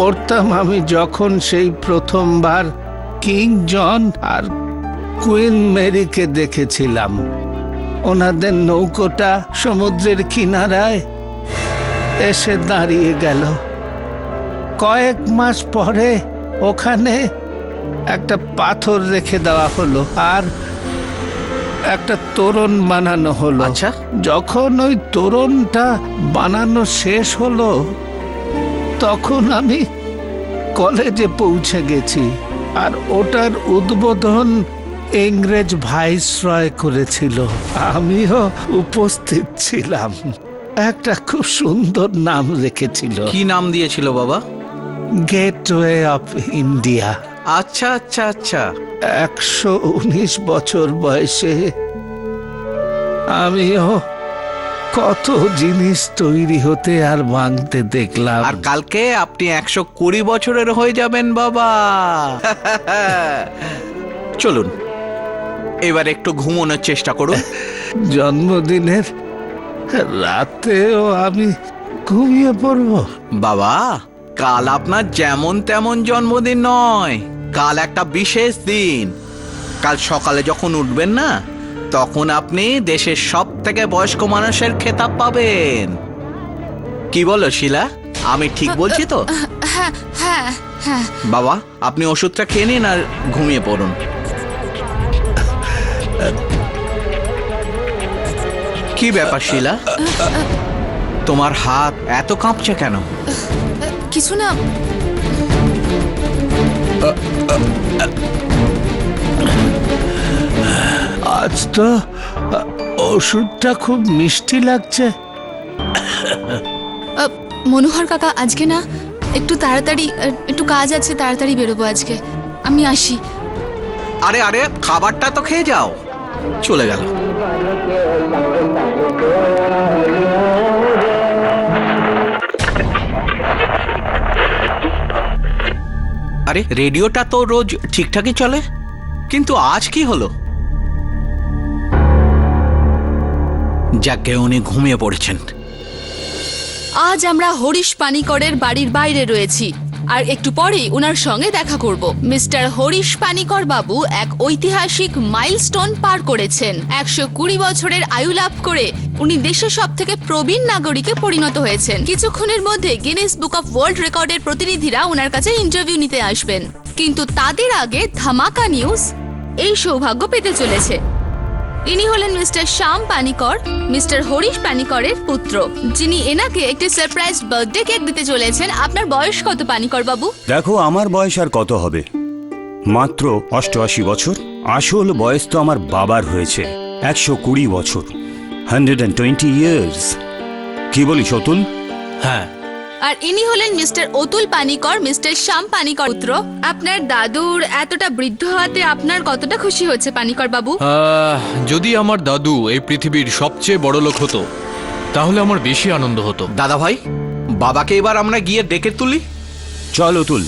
পড়তাম আমি যখন সেই প্রথমবার কিং জন আর কুইন মেরিকে দেখেছিলাম। ওনাদের নৌকোটা সমুদ্রের কিনারায় এসে দাঁড়িয়ে গেল। কয়েক মাস পরে ওখানে একটা পাথর রেখে দেওয়া হলো আর একটা তোরণ বানানো হলো। আচ্ছা। যখন ওই তোরণটা বানানো শেষ হলো তখন আমি কলেজে পৌঁছে গেছি আর ওটার উদ্বোধন ইংরেজ ভাইসরয় করেছিল। আমিও উপস্থিত ছিলাম। একটা খুব সুন্দর নাম রেখেছিল। কি নাম দিয়েছিল বাবা? Gateway of India. আচ্ছা আচ্ছা আচ্ছা। 119 বছর বয়সে আমিও কত জিনিস তৈরি হতে আর ভাঙতে দেখলাম। আর কালকে আপনি 120 বছরের হয়ে যাবেন বাবা। চলুন এবার একটু ঘুমানোর চেষ্টা করুন। জন্মদিনের রাতেও আমি ঘুমিয়ে পড়বো? বাবা, কাল আপনার যেমন তেমন জন্মদিন নয়, কাল একটা বিশেষ দিন। কাল সকালে যখন উঠবেন না, তখন আপনি দেশের সব থেকে বয়স্ক মানুষের খেতাব পাবেন। কি বলো শিলা, আমি ঠিক বলছি তো? হ্যাঁ হ্যাঁ হ্যাঁ। বাবা, আপনি ওষুধটা খেয়ে নিন আর ঘুমিয়ে পড়ুন। কি ব্যাপার শিলা, তোমার হাত এত কাঁপছে কেন? কিছু না। আজ তো ওষুধটা খুব মিষ্টি লাগছে। মনোহর কাকা, আজকে না একটু তাড়াতাড়ি, একটু কাজ আছে, তাড়াতাড়ি বেরোবো আজকে। আমি আসি। আরে আরে, খাবারটা তো খেয়ে যাও। চলে গেল। আরে, রেডিওটা তো রোজ ঠিকঠাকই চলে, কিন্তু আজ কি হলো? যাকে উনি ঘুমিয়ে পড়েছেন। আজ আমরা হরিশ পানিকরের বাড়ির বাইরে রয়েছি আর একটু পরেই ওনার সঙ্গে দেখা করব। মিস্টার হরিশ পানিকর বাবু এক ঐতিহাসিক মাইলস্টোন পার করেছেন। 120 বছরের আয়ু লাভ করে উনি দেশের সব থেকে প্রবীণ নাগরিকে পরিণত হয়েছেন। কিছুক্ষণের মধ্যে গিনেস বুক অফ ওয়ার্ল্ড রেকর্ডের প্রতিনিধিরা ওনার কাছে ইন্টারভিউ নিতে আসবেন, কিন্তু তাদের আগে ধামাকা নিউজ এই সৌভাগ্য পেতে চলেছে। ইনি হলেন মিস্টার শ্যাম পানিকর, মিস্টার হরিশ পানিকরের পুত্র, যিনি এনাকে একটি সারপ্রাইজ বার্থডে কেক দিতে চলেছেন। আপনার বয়স কত পানিকর বাবু? দেখো, আমার বয়স আর কত হবে, মাত্র 88 বছর। আসল বয়স তো আমার বাবার হয়েছে 120 বছর, 120 ইয়ার্স। কি বলিস অতুল? হ্যাঁ। আর ইনি হলেন মিস্টার অতুল পানিকর, মিস্টার শ্যাম পানিকর পুত্র। আপনার দাদুর এতটা বৃদ্ধ হওয়াতে আপনার কতটা খুশি হচ্ছে পানিকর বাবু? যদি আমার দাদু এই পৃথিবীর সবচেয়ে বড় লোক হতো তাহলে আমার বেশি আনন্দ হতো। দাদা ভাই, বাবাকে এবার আমরা গিয়ে ডেকে তুলি। চল অতুল,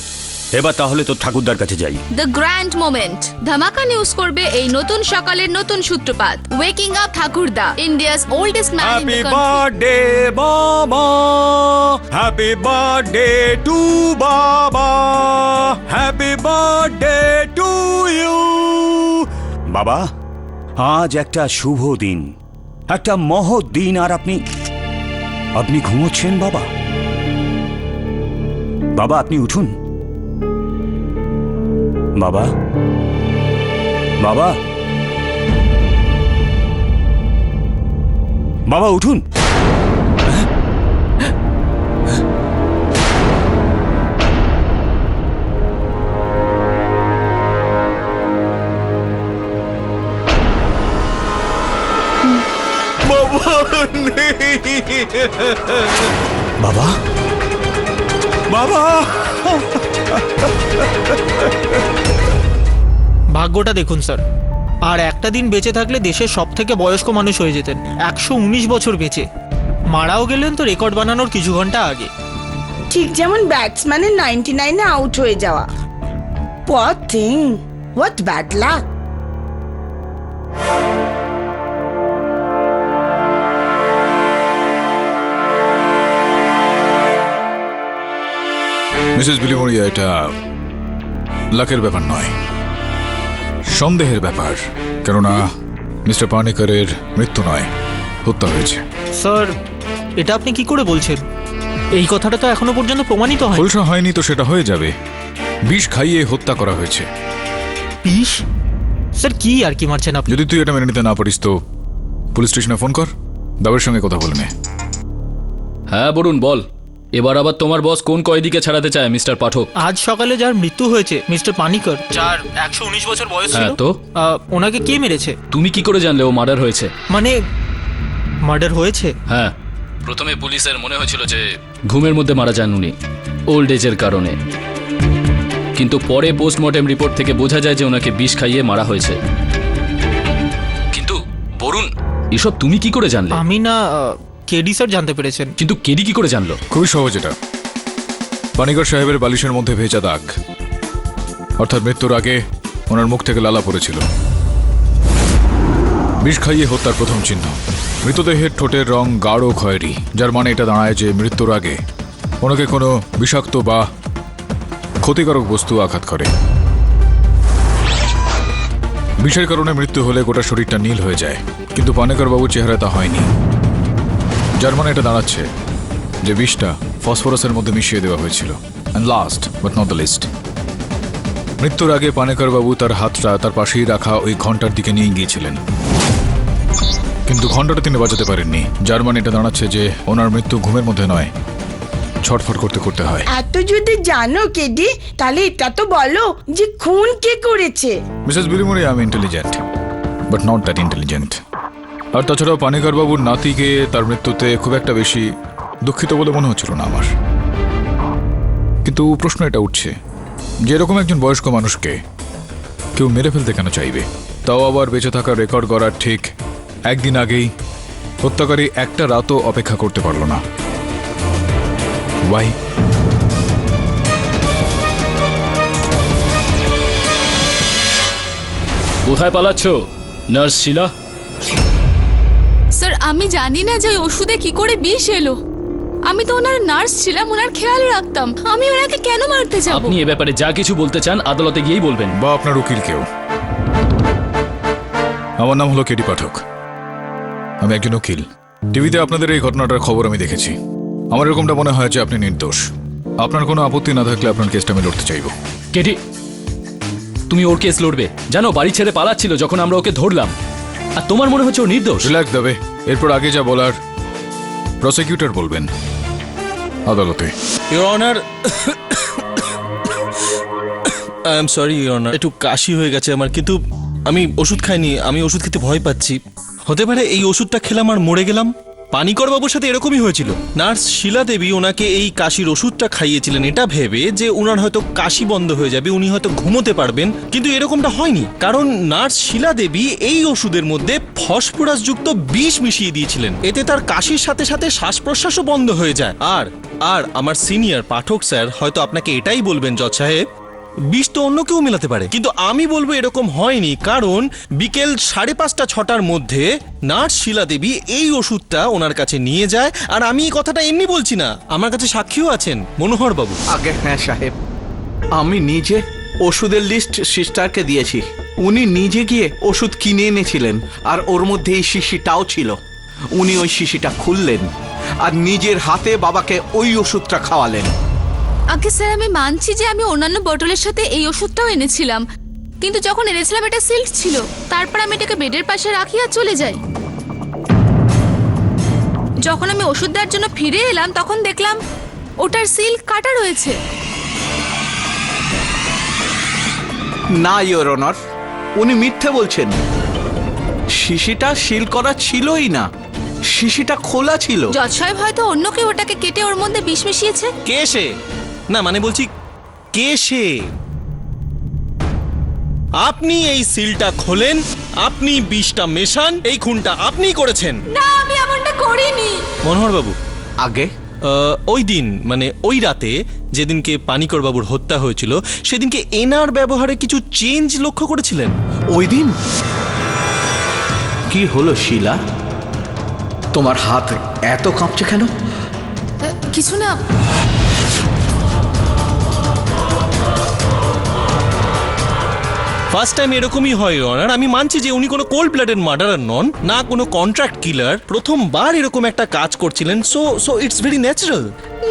এবার তাহলে তো ঠাকুরদার কাছে যাই। দ্য গ্র্যান্ড মোমেন্ট ধামাকা নিউজ করবে এই নতুন সকালের নতুন সূত্রপাত। ওয়েকিং আপ ঠাকুরদা, India's oldest man in the country. Birthday বাবা, হ্যাপি বার্থডে টু বাবা, হ্যাপি বার্থডে টু ইউ। বাবা, আজ একটা শুভ দিন, একটা মহৎ দিন, আর আপনি ঘুমোচ্ছেন বাবা? বাবা, আপনি উঠুন বাবা। বাবা, বাবা উঠুন। বাবা, বাবা, ভাগ্যটা দেখুন স্যার, আর একটা দিন বেঁচে থাকলে দেশের সব থেকে বয়স্ক মানুষ হয়ে যেতেন। 119 বছর বেঁচে মারাও গেলেন তো রেকর্ড বানানোর কিছু ঘন্টা আগে। ঠিক যেমন ব্যাটসম্যানের 99-এ আউট হয়ে যাওয়া। Poor thing, what bad luck. Mrs Bilimoria, এটা লাকের ব্যাপার নয়, সন্দেহের ব্যাপার। কেননা মিস্টার পানিকরের মৃত্যু নয়, হত্যা হয়েছে। স্যার, এটা আপনি কি করে বলছেন? এই কথাটা তো এখনো পর্যন্ত প্রমাণিত হয়। খোলসা হয়নি তো সেটা হয়ে যাবে। বিষ খাইয়ে হত্যা করা হয়েছে। বিষ? স্যার, কি আর কি মারছেন আপনি? যদি তুই এটা মেনে নিতে না পারিস তো পুলিশ স্টেশনে ফোন কর, দাবের সঙ্গে কথা বলে নে। হ্যাঁ বরুণ, বল। এবার আবার তোমার বস কোন কয়েদিকে ছাড়াতে চায়, মিস্টার পাঠক? আজ সকালে যার মৃত্যু হয়েছে, মিস্টার পানিকর, যার 119 বছর বয়স ছিল, হ্যাঁ তো? ওনাকে কে মেরেছে? তুমি কি করে জানলে ও মার্ডার হয়েছে? মানে মার্ডার হয়েছে? হ্যাঁ, প্রথমে পুলিশের মনে হয়েছিল যে ঘুমের মধ্যে মারা যান উনি, ওল্ড এজের কারণে। কিন্তু পরে পোস্টমর্টেম রিপোর্ট থেকে বোঝা যায় যে ওনাকে বিষ খাইয়ে মারা হয়েছে। কিন্তু বরুণ, এসব তুমি কি করে জানলে? আমি না, কেডি স্যার জানতে পেরেছেন। কিন্তু কেডি কি করে জানলো? খুবই সহজ এটা। পানিকর সাহেবের বালিশের মধ্যে ভেজা দাগ, অর্থাৎ মৃত্যুর আগে ওনার মুখ থেকে লালা পড়েছিল। বিষ খাইয়ে হত্যার প্রথম চিহ্ন। মৃতদেহের ঠোঁটের রং গাঢ় খয়েরি, যার মানে এটা দাঁড়ায় যে মৃত্যুর আগে ওনাকে কোনো বিষাক্ত বা ক্ষতিকারক বস্তু আঘাত করে। বিষের কারণে মৃত্যু হলে গোটা শরীরটা নীল হয়ে যায়, কিন্তু পানিকর বাবুর চেহারা তা হয়নি, যার মানে এটা দাঁড়াচ্ছে যে বিষটা ফসফরাসের মধ্যে মিশিয়ে দেওয়া হয়েছিল। And last but not the least, মৃত্যুর আগে পানিকর বাবু তার হাতটা তার পাশেই রাখা ওই ঘন্টার দিকে নিয়ে গিয়েছিলেন, কিন্তু ঘন্টাটা তিনি বাজাতে পারেননি, যার মানে এটা দাঁড়াচ্ছে যে ওনার মৃত্যু ঘুমের মধ্যে নয়, ছটফট করতে করতে হয়। এত যদি জানো কেডি, তাহলে এটা তো বলো যে খুন কে করেছে। মিসেস বিলিমোরি, আমি intelligent but not that intelligent. আর তাছাড়াও পানিকর বাবুর নাতিকে তার মৃত্যুতে খুব একটা বেশি দুঃখিত বলে মনে হচ্ছিল না আমার। কিন্তু প্রশ্ন এটা উঠছে যে এরকম একজন বয়স্ক মানুষকে কেউ মেরে ফেলতে কেন চাইবে, তাও আবার বেঁচে থাকার রেকর্ড করার ঠিক একদিন আগেই হত্যাকারী একটা রাতও অপেক্ষা করতে পারল না। ওয়াই? কোথায় পালাচ্ছ, নার্স শিলা? স্যার, আমি জানি না যে ওই ওষুধে কি করে বিষ এলো। আমি তো ওনার নার্স ছিলাম, ওনার খেয়াল রাখতাম। আমি ওনাকে কেন মারতে যাব? আপনি এ ব্যাপারে যা কিছু বলতে চান আদালতে গিয়েই বলবেন। বা আপনার উকিল কেউ। আমার নাম হলো কেডি পাঠক, আমি একজন উকিল। টিভিতে আপনাদের এই ঘটনাটার খবর আমি দেখেছি। আমার এরকমটা মনে হয় যে আপনি নির্দোষ। আপনার কোনো আপত্তি না থাকলে আপনার কেসটা আমি লড়তে চাইব। কেডি, তুমি ওর কেস লড়বে? জানো, বাড়ি ছেড়ে পালাচ্ছিল যখন আমরা ওকে ধরলাম, আর তোমার মনে হচ্ছে ও নির্দোষ? রিল্যাক্স দেবে। এরপর আগে যা বলার প্রসিকিউটর বলবেন আদালতে। Your honour, I am sorry your honour, একটু কাশি হয়ে গেছে আমার, কিন্তু আমি ওষুধ খাইনি। আমি ওষুধ খেতে ভয় পাচ্ছি। হতে পারে এই ওষুধটা খেলাম আর মরে গেলাম। পানিকর বাবুর সাথে এরকমই হয়েছিল। নার্স শিলা দেবী ওনাকে এই কাশির ওষুধটা খাইয়েছিলেন এটা ভেবে যে ওনার হয়তো কাশি বন্ধ হয়ে যাবে, উনি হয়তো ঘুমোতে পারবেন, কিন্তু এরকমটা হয়নি। কারণ নার্স শিলা দেবী এই ওষুধের মধ্যে ফসফরাস যুক্ত বিষ মিশিয়ে দিয়েছিলেন। এতে তার কাশির সাথে সাথে শ্বাস প্রশ্বাসও বন্ধ হয়ে যায়। আর আমার সিনিয়র পাঠক স্যার হয়তো আপনাকে এটাই বলবেন, জজ সাহেব, বিষ তো অন্য কেউ মেলাতে পারে, কিন্তু আমি বলবো এরকম হয়নি। কারণ বিকেল 5:30-6টার মধ্যে নার্স শিলা দেবী এই ওষুধটা ওনার কাছে নিয়ে যায়। আর আমি এই কথাটা এমনি বলছি না, আমার কাছে সাক্ষীও আছেন, মনোহর বাবু। আগে হ্যাঁ সাহেব, আমি নিজে ওষুধের লিস্ট সিস্টারকে দিয়েছি। উনি নিজে গিয়ে ওষুধ কিনে এনেছিলেন, আর ওর মধ্যে এই শিশিটাও ছিল। উনি ওই শিশিটা খুললেন আর নিজের হাতে বাবাকে ওই ওষুধটা খাওয়ালেন। আগে স্যার, আমি মানছি যে আমি অন্যান্য বটলের সাথে এই ওষুধটাও এনেছিলাম, কিন্তু যখন এনেছিলাম এটা সিল্ড ছিল। তারপর আমি এটাকে বেডের পাশে রাখি আর চলে যাই। যখন আমি ওষুধ দেওয়ার জন্য ফিরে এলাম তখন দেখলাম ওটার সিল কাটা রয়েছে। না ইওর অনার, উনি মিথ্যে বলছেন। শিশিটা সিল করা ছিলই না, শিশিটা খোলা ছিল। জজ সাহেব, হয়তো অন্য কেউ ওটাকে কেটে ওর মধ্যে বিষ মিশিয়েছে। কে সে? না মানে বলছি, কে সে? আপনি এই সিলটা খোলেন, আপনি বিষটা মেশান, এই খুনটা আপনিই করেছেন। না, আমি এমনটা করিনি। মনোহর বাবু, আগে ওই দিন মানে ওই রাতে যেদিনকে পানিকর বাবুর হত্যা হয়েছিল সেদিনকে এনার ব্যবহারে কিছু চেঞ্জ লক্ষ্য করেছিলেন? ওই দিন কি হলো শিলা? তোমার হাত এত কাঁপছে কেন? কিছু না। ফার্স্ট টাইম এরকমই হয় ইওর অনার। আমি মানছি যে উনি কোনো কোল্ড ব্লাডেড মার্ডারার নন, না কোনো কন্ট্রাক্ট কিলার। প্রথমবার এরকম একটা কাজ করছিলেন, সো ইটস ভেরি ন্যাচারাল।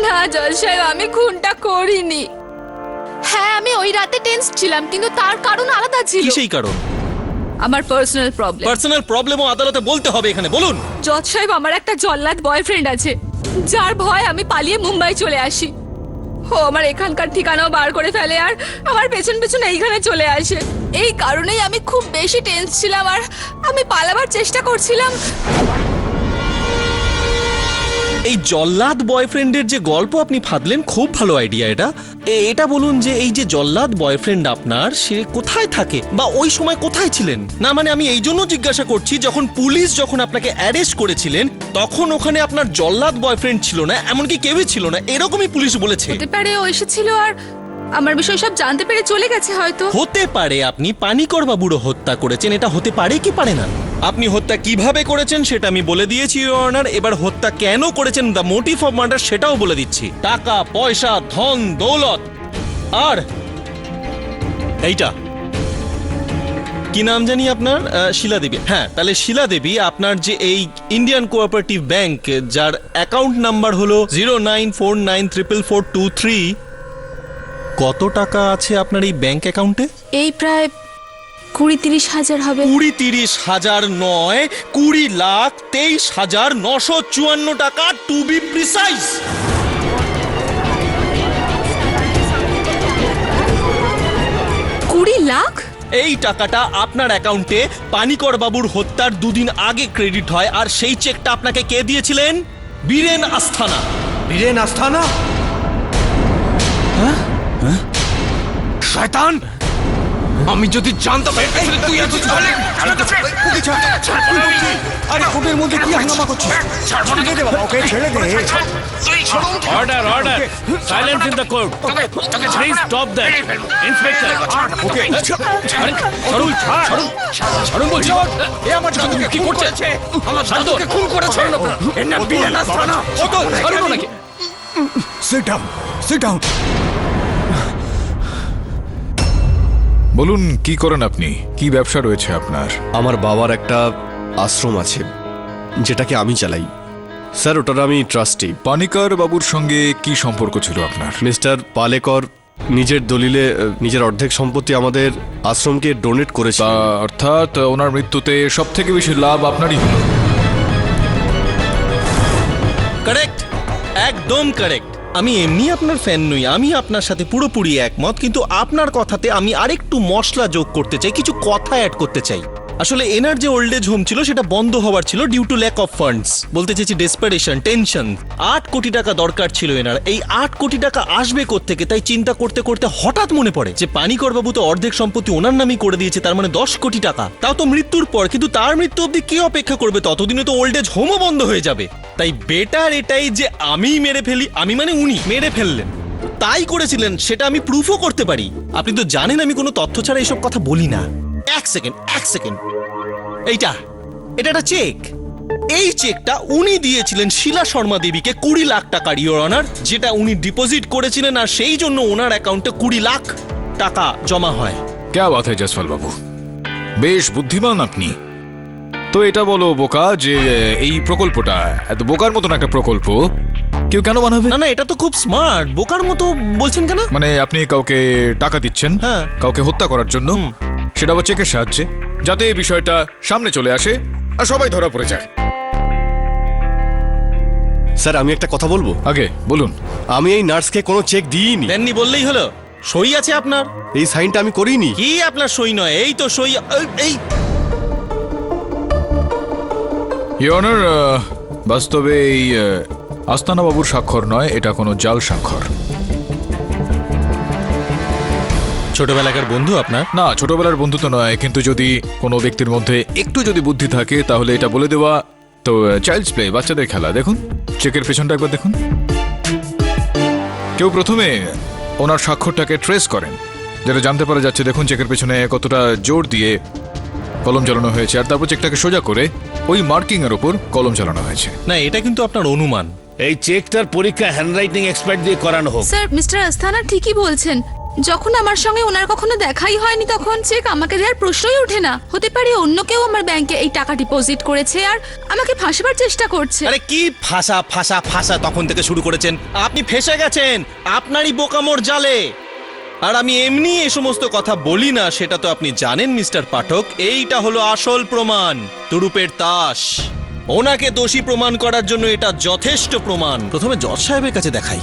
না জজ সাহেব, আমি খুনটা করিনি। হ্যাঁ, আমি ওই রাতে টেন্স ছিলাম, কিন্তু তার কারণ আলাদা ছিল। কি সেই কারণ? আমার পার্সোনাল প্রবলেম। পার্সোনাল প্রবলেমও আদালতে বলতে হবে এখানে, বলুন। জজ সাহেব, আমার একটা জল্লাদ বয়ফ্রেন্ড আছে, যার ভয় আমি পালিয়ে মুম্বাই চলে আসি। ও আমার এখানকার ঠিকানাও বার করে ফেলে আর আমার পেছন পেছন এইখানে চলে আসে। এই কারণেই আমি খুব বেশি টেন্স ছিলাম আর আমি পালাবার চেষ্টা করছিলাম। এই জল্লাদ বয়ফ্রেন্ডের যে গল্প আপনি ফাঁদলেন, খুব ভালো আইডিয়া এটা। এটা বলুন যে এই যে জল্লাদ বয়ফ্রেন্ড আপনার, সে কোথায় থাকে বা ওই সময় কোথায় ছিলেন? না মানে আমি এই জন্য জিজ্ঞাসা করছি, যখন পুলিশ যখন আপনাকে অ্যারেস্ট করেছিলেন তখন ওখানে আপনার জল্লাদ বয়ফ্রেন্ড ছিল না, এমনকি কেউই ছিল না, এরকমই পুলিশ বলেছে। হতে পারে ও এসেছিল আর আমার বিষয় সব জানতে পেরে চলে গেছে হয়তো। হতে পারে আপনি পানিকর বাবুরও হত্যা করেছেন, এটা হতে পারে কি পারে না? আপনি হত্যা কিভাবে করেছেন সেটা আমি বলে দিয়েছি ইওর অনার। এবার হত্যা কেন করেছেন, দ্য মোটিভ অফ মার্ডার, সেটাও বলে দিচ্ছি। টাকা পয়সা, ধন দৌলত, আর এইটা কি নাম জানি আপনার? শিলা দেবী। হ্যাঁ, তাহলে শিলা দেবী আপনার যে এই ইন্ডিয়ান কোঅপারেটিভ ব্যাংক, যার অ্যাকাউন্ট নাম্বার হলো 094944423, কত টাকা আছে আপনার এই ব্যাংক অ্যাকাউন্টে? এই প্রায় 20-30 হাজার হবে। 20-30 হাজার নয়, 20,23,954 টাকা, টু বি প্রিসাইজ। 20 লাখ? এই টাকাটা আপনার অ্যাকাউন্টে পানিকর বাবুর হত্যার 2 দিন আগে ক্রেডিট হয়, আর সেই চেকটা আপনাকে কে দিয়েছিলেন? বীরেন আস্থানা। বীরেন আস্থানা? শয়তান! আমি যদি জানতাম তুই এত order order, silence in the court, please stop that. Inspector, okay ছাড়ুন, ছাড়ুন, ছাড়ুন বলছি। এ আমার জামাইকে কি করছে? আমার জামাইকে খুন করেছে। এর নাম বীরেন আস্থানা। ওকে ছাড়ুন নাকি? Sit down, sit down. বলুন, কি করেন আপনি? কি ব্যবসা রয়েছে আপনার? আমার বাবার একটা আশ্রম আছে, যেটাকে আমি চালাই। স্যার, ওটার আমি ট্রাস্টি। পানিকর বাবুর সঙ্গে কি সম্পর্ক ছিল আপনার? মিস্টার পালেকর নিজের দলিলে নিজের অর্ধেক সম্পত্তি আমাদের আশ্রমকে ডোনেট করেছে। তা অর্থাৎ ওনার মৃত্যুতে সব থেকে বেশি লাভ আপনারই হলো। কারেক্ট, একদম কারেক্ট। আমি এমনি আপনার ফ্যান নই, আমি আপনার সাথে পুরোপুরি একমত, কিন্তু আপনার কথাতে আমি আরেকটু মশলা যোগ করতে চাই, কিছু কথা অ্যাড করতে চাই। আসলে এনার যে ওল্ড এজ হোম ছিল সেটা বন্ধ হওয়ার ছিল due to lack of funds. বলতে চাইছি ডেসপারেশন, টেনশন। 8 কোটি টাকা দরকার ছিল এনার। এই 8 কোটি টাকা আসবে কোত্থেকে, তাই চিন্তা করতে করতে হঠাৎ মনে পড়ে যে পানিকর বাবু তো অর্ধেক সম্পত্তি ওনার নামই করে দিয়েছে, তার মানে 10 কোটি টাকা, তাও তো মৃত্যুর পর। কিন্তু তার মৃত্যু অবধি কে অপেক্ষা করবে? ততদিনে তো ওল্ড এজ হোমও বন্ধ হয়ে যাবে। তাই বেটার এটাই যে আমি মেরে ফেলি, আমি মানে উনি মেরে ফেললেন, তাই করেছিলেন, সেটা আমি প্রুফও করতে পারি। আপনি তো জানেন আমি কোনো তথ্য ছাড়া এইসব কথা বলি না। এক সেকেন্ড, এটা একটা চেক। এই চেকটা উনি দিয়েছিলেন শিলা শর্মা দেবীকে 20 লাখ টাকার, ইওর অনার, যেটা উনি ডিপোজিট করেছিলেন, আর সেই জন্য ওনার অ্যাকাউন্টে 20 লাখ টাকা জমা হয়। ক্যা বাত হ্যায় জসপাল বাবু, বেশ বুদ্ধিমান আপনি। তো এটা বলো বোকা, যে এই প্রকল্পটা, এত বোকার মতন একটা প্রকল্প কেউ কেন বানাবে? না, এটা তো খুব স্মার্ট। বোকার মতো বলছেন কেন? মানে আপনি কাউকে টাকা দিচ্ছেন, হ্যাঁ, কাউকে হত্যা করার জন্য, সেটা আবার চেকের সাহায্যে, যাতে এই বিষয়টা সামনে চলে আসে আর সবাই ধরা পড়ে যায়। স্যার, আমি একটা কথা বলবো। আগে বলুন। আমি এই নার্সকে কোনো চেক দিইনি। দেননি বললেই হলো? সই আছে আপনার? এই সাইনটা আমি করিনি। কি আপনার সই নয়? এই তো সই। এই ইওর অনার, বাস্তবে এই আস্তানা বাবুর স্বাক্ষর নয়, এটা কোনো জাল স্বাক্ষর। ছোটবেলাকার বন্ধু আপনার? না, ছোটবেলার বন্ধু তো নয়, কিন্তু যদি কোনো ব্যক্তির মধ্যে একটু যদি বুদ্ধি থাকে তাহলে এটা বলে দেওয়া তো চাইল্ডস প্লে, বাচ্চাদের খেলা। দেখুন চেকের পেছনটা একবার দেখুন। কেউ প্রথমে ওনার স্বাক্ষরটাকে ট্রেস করেন, যেটা জানতে পারা যাচ্ছে। দেখুন চেকের পেছনে কতটা জোর দিয়ে কলম চালানো হয়েছে, আর তারপর চেকটাকে সোজা করে ওই মার্কিং এর উপর কলম চালানো হয়েছে। না, এটা কিন্তু আপনার অনুমান। এই চেকটার পরীক্ষা হ্যান্ডরাইটিং এক্সপার্ট দিয়ে করানো হোক। স্যার, মিস্টার আস্থানা ঠিকই বলছেন। যখন আমার সঙ্গে ওনার কখনো দেখাই হয়নি তখন চেক আমাকে দেওয়ার প্রশ্নই ওঠে না। হতে পারে অন্য কেউ আমার ব্যাংকে এই টাকা ডিপোজিট করেছে আর আমাকে ফাঁসাবার চেষ্টা করছে। আরে কি ফাঁসা ফাঁসা ফাঁসা তখন থেকে শুরু করেছেন? আপনি ফেঁসে গেছেন আপনারই বোকামোর জালে। আর আমি এমনি এই সমস্ত কথা বলি না, সেটা তো আপনি জানেন মিস্টার পাঠক। এইটা হলো আসল প্রমাণ, তুরুপের তাস। ওনাকে দোষী প্রমাণ করার জন্য এটা যথেষ্ট প্রমাণ। প্রথমে জজ সাহেবের কাছে দেখাই।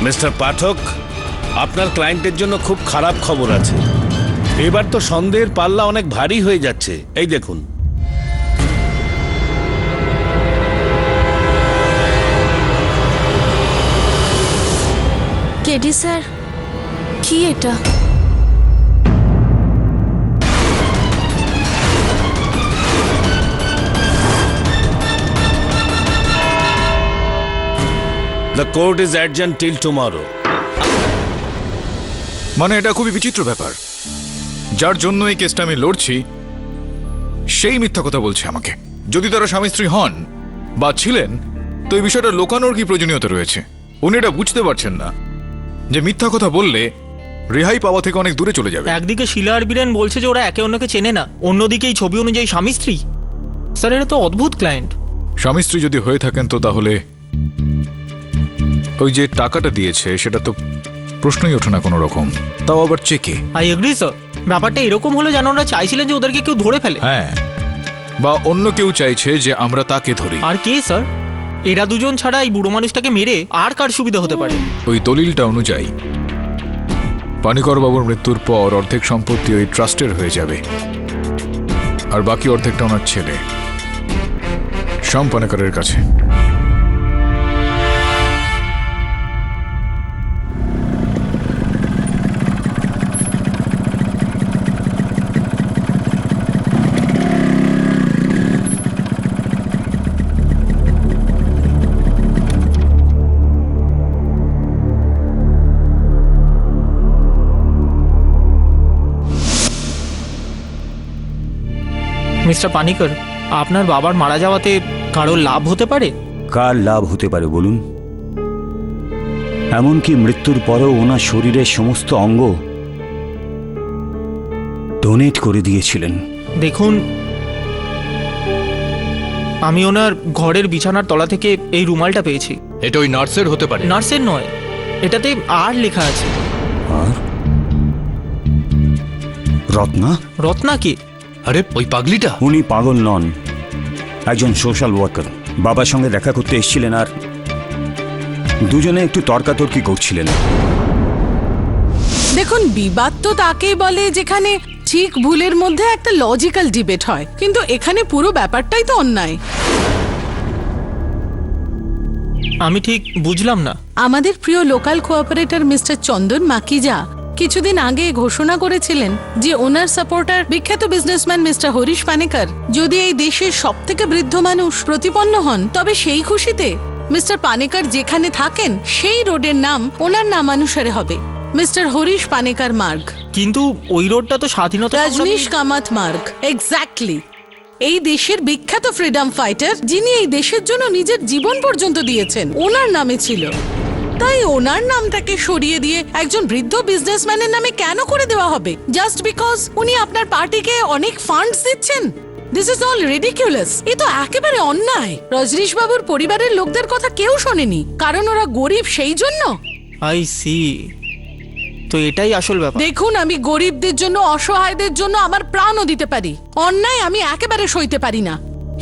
মিস্টার পাঠক, আপনার ক্লায়েন্টের জন্য খুব খারাপ খবর আছে। এবার তো সন্দেহের পাল্লা অনেক ভারী হয়ে যাচ্ছে। এই দেখুন, কেডি স্যার, কি এটা? The court is adjourn till tomorrow. মানে এটা খুবই বিচিত্র ব্যাপার। যার জন্য এই কেসটা আমি লড়ছি সেই মিথ্যা কথা বলছে আমাকে। যদি তারা স্বামী স্ত্রী হন বা ছিলেন, তো এই বিষয়টা লোকানোর কি প্রয়োজনীয়তা রয়েছে? উনি এটা বুঝতে পারছেন না যে মিথ্যা কথা বললে রেহাই পাওয়া থেকে অনেক দূরে চলে যাবে। একদিকে শিলা আর বীরেন বলছে যে ওরা একে অন্যকে চেনে না, অন্যদিকে এই ছবি অনুযায়ী স্বামী স্ত্রী। স্যার, এটা তো অদ্ভুত ক্লায়েন্ট। স্বামী স্ত্রী যদি হয়ে থাকেন তো তাহলে ওই যে টাকাটা দিয়েছে সেটা তো প্রশ্নই ওঠে না কোনো রকম, তাও আবার চেকে। I agree sir. ব্যাপারটা এরকম হলো যেন ওরা চাইছিলেন যে ওদেরকে কেউ ধরে ফেলে। হ্যাঁ, বা অন্য কেউ চাইছে যে আমরা তাকে ধরি। আর কে স্যার? এরা দুজন ছাড়া এই বুড়ো মানুষটাকে মেরে আর কার সুবিধা হতে পারে? ওই দলিলটা অনুযায়ী পানিকর বাবুর মৃত্যুর পর অর্ধেক সম্পত্তি ওই ট্রাস্টের হয়ে যাবে, আর বাকি অর্ধেকটা ওনার ছেলে শ্যাম পানেকরের কাছে। মিস্টার পানিকর, আপনার বাবার মারা যাওয়াতে কারোর লাভ হতে পারে? কার লাভ হতে পারে বলুন? এমনকি মৃত্যুর পরেও ওনার শরীরের সমস্ত অঙ্গ ডোনেট করে দিয়েছিলেন। দেখুন, আমি ওনার ঘরের বিছানার তলা থেকে এই রুমালটা পেয়েছি। এটা ওই নার্সের হতে পারে। নার্সের নয়, এটাতে আর লেখা আছে। আর রত্না? রত্না কি? আরে ওই পাগলিটা। উনি পাগল নন, একজন সোশ্যাল ওয়ার্কার। বাবার সঙ্গে দেখা করতে এসেছিলেন আর দুজনে একটু তর্কাতর্কি করছিলেন। দেখুন, বিবাদ তো তাকেই বলে যেখানে ঠিক ভুলের মধ্যে একটা লজিক্যাল ডিবেট হয়, কিন্তু এখানে পুরো ব্যাপারটাই তো অন্যায়। আমি ঠিক বুঝলাম না। আমাদের প্রিয় লোকাল কোঅপারেটর মিস্টার চন্দন মাকিজা কিছুদিন আগে ঘোষণা করেছিলেন যে ওনার সাপোর্টার বিখ্যাত বিজনেসম্যান মিস্টার হরিশ পানেকর যদি এই দেশের সবথেকে বৃদ্ধ মানুষ প্রতিপন্ন হন, তবে সেই খুশিতে মিস্টার পানেকর যেখানে থাকেন সেই রোডের নাম ওনার নামানুসারে হবে, মিস্টার হরিশ পানেকর মার্গ। কিন্তু ওই রোডটা তো স্বাধীনতা রজনীশ কামাত মার্গ। এক্স্যাক্টলি। এই দেশের বিখ্যাত ফ্রিডম ফাইটার, যিনি এই দেশের জন্য নিজের জীবন পর্যন্ত দিয়েছেন, ওনার নামে ছিল। তাই ওনার নামটাকে সরিয়ে দিয়ে একজন বৃদ্ধ বিজনেসম্যানের নামে কেন করে দেওয়া হবে, জাস্ট বিকজ উনি আপনার পার্টিকে অনেক ফান্ডস দিচ্ছেন? This is all ridiculous. এ তো একেবারে অন্যায়। রজনীশ বাবুর পরিবারের লোকদের কথা কেউ শোনেনি, কারণ ওরা গরিব, সেই জন্য। I see. তো এটাই আসল ব্যাপার। দেখুন, আমি গরিবদের জন্য, অসহায়দের জন্য আমার প্রাণও দিতে পারি। অন্যায় আমি একেবারে সইতে পারি না।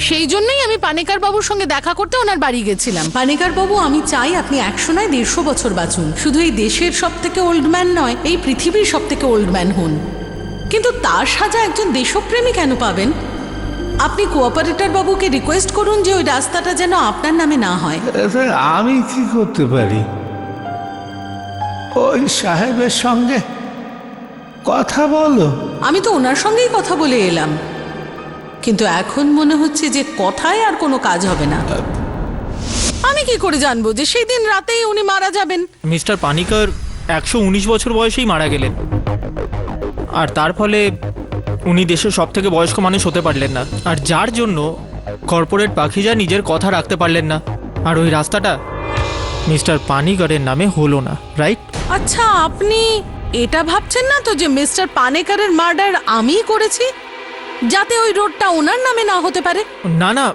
সেই জন্যই আমি পানেকার বাবুর সঙ্গে দেখা করতে ওনার বাড়ি গেছিলাম। পানেকার বাবু, আমি চাই আপনি 100 নয় 150 বছর বাঁচুন। শুধু এই দেশের সব থেকে ওল্ড ম্যান নয়, এই পৃথিবীর সব থেকে ওল্ড ম্যান হন। কিন্তু তার সাজা একজন দেশপ্রেমী কেন পাবেন? আপনি কোঅপারেটর বাবুকে রিকোয়েস্ট করুন যে ওই রাস্তাটা যেন আপনার নামে না হয়। আমি কি করতে পারি? ওই সাহেবের সঙ্গে কথা বলো। আমি তো ওনার সঙ্গেই কথা বলে এলাম, কিন্তু এখন মনে হচ্ছে যে কথায় আর কোনো কাজ হবে না। আমি কি করে জানবো যে সেই দিন রাতেই উনি মারা যাবেন? মিস্টার পানিকর 119 বছর বয়সেই মারা গেলেন, আর তার ফলে উনি দেশের সব থেকে বয়স্ক মানুষ হতে পারলেন না, আর যার জন্য কর্পোরেট পাখিজা নিজের কথা রাখতে পারলেন না, আর ওই রাস্তাটা মিস্টার পানিকরের নামে হলো না, রাইট? আচ্ছা, আপনি এটা ভাবছেন না তো যে মিস্টার পানেকারের মার্ডার আমিই করেছি, যাতে ওই রোডটা ওনার নামে না হতে পারে? না না,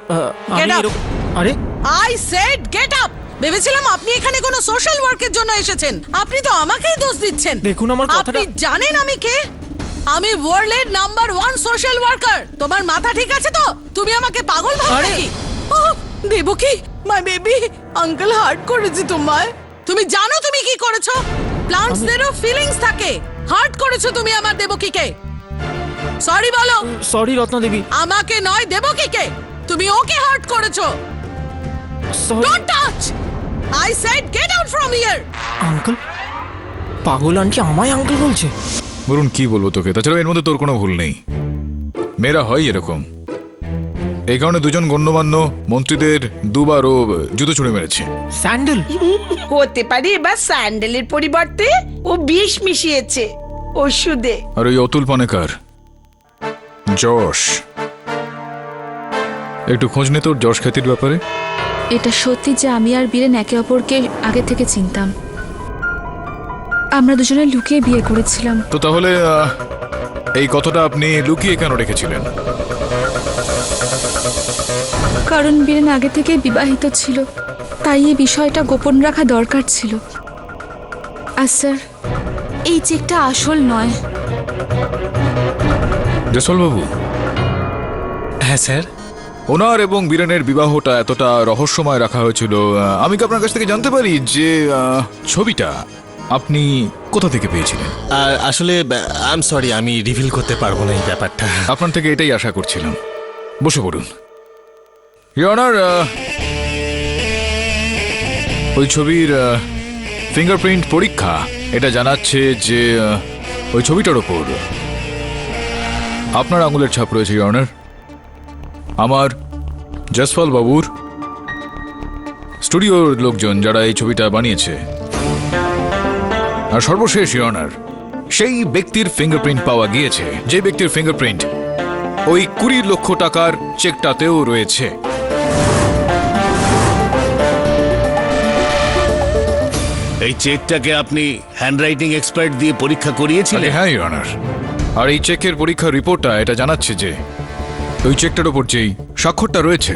আমি Get up! এরকম- আরে আই সেড গেট আপ! ভেবেছিলাম আপনি এখানে কোনো সোশ্যাল ওয়ার্কের জন্য এসেছেন। আপনি তো আমাকেই দোষ দিচ্ছেন। দেখুন আমার কথাটা। আপনি জানেন আমি কে? আমি ওয়ার্ল্ডের নাম্বার 1 সোশ্যাল ওয়ার্কার। তোমার মাথা ঠিক আছে তো? তুমি আমাকে পাগল ভাবো আরে! নাকি? Devaki, my baby, uncle heart করেছে তোমায়। তুমি জানো তুমি কি করেছো? প্লান্টসদেরও ফিলিংস থাকে। হার্ট করেছো তুমি আমার দেবকিকে। সরি বলো। সরি রত্না দেবী, আমাকে নয়, দেবকিকে। তুমি ওকে হার্ট করেছো। Sorry don't touch! I said get out from here. Uncle. পাগল আন্টি আমায় আঙ্কেল বলছে। বলুন কি বলবো তোকে, তাছাড়া এর মধ্যে তোর কোনো ভুল নেই। মেয়েরা হয় এরকম, এই কারণে দুজন গণ্যমান্য মন্ত্রীদের দুবার ও জুতো ছুঁড়ে মেরেছে। স্যান্ডেল? হতে পারে এবার স্যান্ডেলের পরিবর্তে ও বিষ মিশিয়েছে ওষুধে। আর ওই অতুল পানেকার, যশ, একটু খোঁজ নে তোর যশ খ্যাতির ব্যাপারে। এটা সত্যি যে আমি আর বীরেন একে অপরকে আগে থেকে চিনতাম। আমরা দুজনে লুকিয়ে বিয়ে করেছিলাম। তো তাহলে এই কথাটা আপনি লুকিয়ে কেন রেখেছিলেন? কারণ বীরেন আগে থেকে বিবাহিত ছিল, তাই এই বিষয়টা গোপন রাখা দরকার ছিল। আর স্যার, এই চেকটা আসল নয়। জয়সওয়াল বাবু, হ্যাঁ স্যার। ওনার এবং বীরেনের বিবাহটা এতটা রহস্যময় রাখা হয়েছিল, আমি কি আপনার কাছ থেকে জানতে পারি যে ছবিটা আপনি কোথা থেকে পেয়েছিলেন? আর আসলে আই এম সরি, আমি রিভিল করতে পারবো না এই ব্যাপারটা। আপনার থেকে এটাই আশা করছিলাম। বসে পড়ুন। ইওর অনার, ওই ছবির ফিঙ্গারপ্রিন্ট পরীক্ষা এটা জানাচ্ছে যে ওই ছবিটার ওপর আপনার আঙুলের ছাপ রয়েছে ইওর অনার। আমার জয়সওয়াল বাবুর স্টুডিওর লোকজন যারা এই ছবিটা বানিয়েছে, আর সর্বশেষ ইওর অনার সেই ব্যক্তির ফিঙ্গারপ্রিন্ট পাওয়া গিয়েছে যে ব্যক্তির ফিঙ্গারপ্রিন্ট ওই 20 লক্ষ টাকার চেকটাতেও রয়েছে। এই চেকটাকে আপনি হ্যান্ডরাইটিং এক্সপার্ট দিয়ে পরীক্ষা করিয়েছিলেন? হ্যাঁ ইওর অনার, আর এই চেকের পরীক্ষার রিপোর্টটা এটা জানাচ্ছে যে ওই চেকটার ওপর যেই স্বাক্ষরটা রয়েছে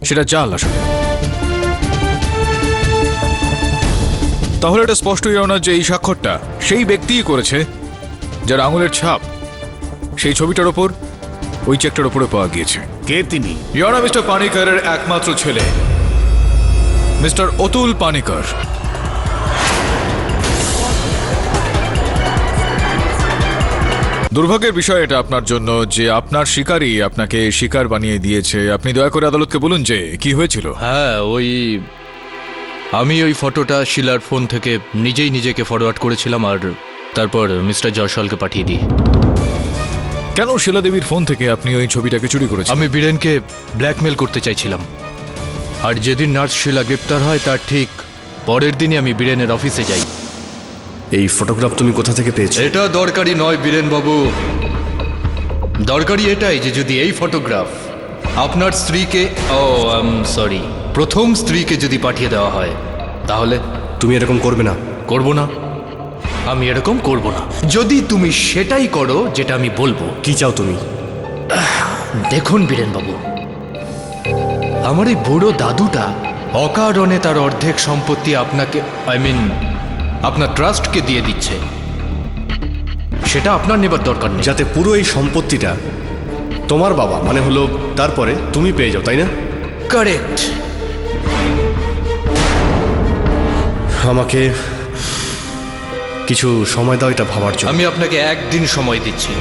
সেটা জাল আসলে। তাহলে এটা স্পষ্ট ইওর অনার যে এই স্বাক্ষরটা সেই ব্যক্তিই করেছে যার আঙুলের ছাপ সেই ছবিটার ওপর ওই চেকটার ওপরে পাওয়া গিয়েছে। কে তিনি? ইওর অনার, মিস্টার পানিকারের একমাত্র ছেলে মিস্টার অতুল পানিকার। দুর্ভাগ্যের বিষয় এটা আপনার জন্য যে আপনার শিকারই আপনাকে শিকার বানিয়ে দিয়েছে। আপনি দয়া করে আদালতকে বলুন যে কি হয়েছিল। হ্যাঁ, আমি ওই ফটোটা শিলার ফোন থেকে নিজেকে ফরওয়ার্ড করেছিলাম আর তারপর মিস্টার জয়সওয়ালকে পাঠিয়ে দিই। কেন শিলা দেবীর ফোন থেকে আপনি ওই ছবিটাকে চুরি করেছেন? আমি বীরেনকে ব্ল্যাকমেল করতে চাইছিলাম, আর যেদিন নার্স শিলা গ্রেপ্তার হয় তার ঠিক পরের দিনই আমি বীরেনের অফিসে যাই। এই ফটোগ্রাফ তুমি কোথা থেকে পেয়েছো? এটা দরকারি নয় বীরেন বাবু, দরকারি এটাই যে যদি এই ফটোগ্রাফ আপনার স্ত্রীকে, সরি, প্রথম স্ত্রীকে যদি পাঠিয়ে দেওয়া হয় তাহলে তুমি এরকম করবে না। করব না, আমি এরকম করব না যদি তুমি সেটাই করো যেটা আমি বলবো। কি চাও তুমি? দেখুন বীরেন বাবু, আমার এই বুড়ো দাদুটা অকারণে তার অর্ধেক সম্পত্তি আপনাকে, আপনার ট্রাস্টকে দিয়ে দিচ্ছে, সেটা আপনার নেবার দরকার নেই। যাতে পুরো এই সম্পত্তিটা তোমার বাবা মানে হলো তারপরে তুমি পেয়ে যাও, তাই না? কারেক্ট। আমাকে কিছু সময় দাও এটা ভাবার জন্য। আমি আপনাকে একদিন সময় দিচ্ছি।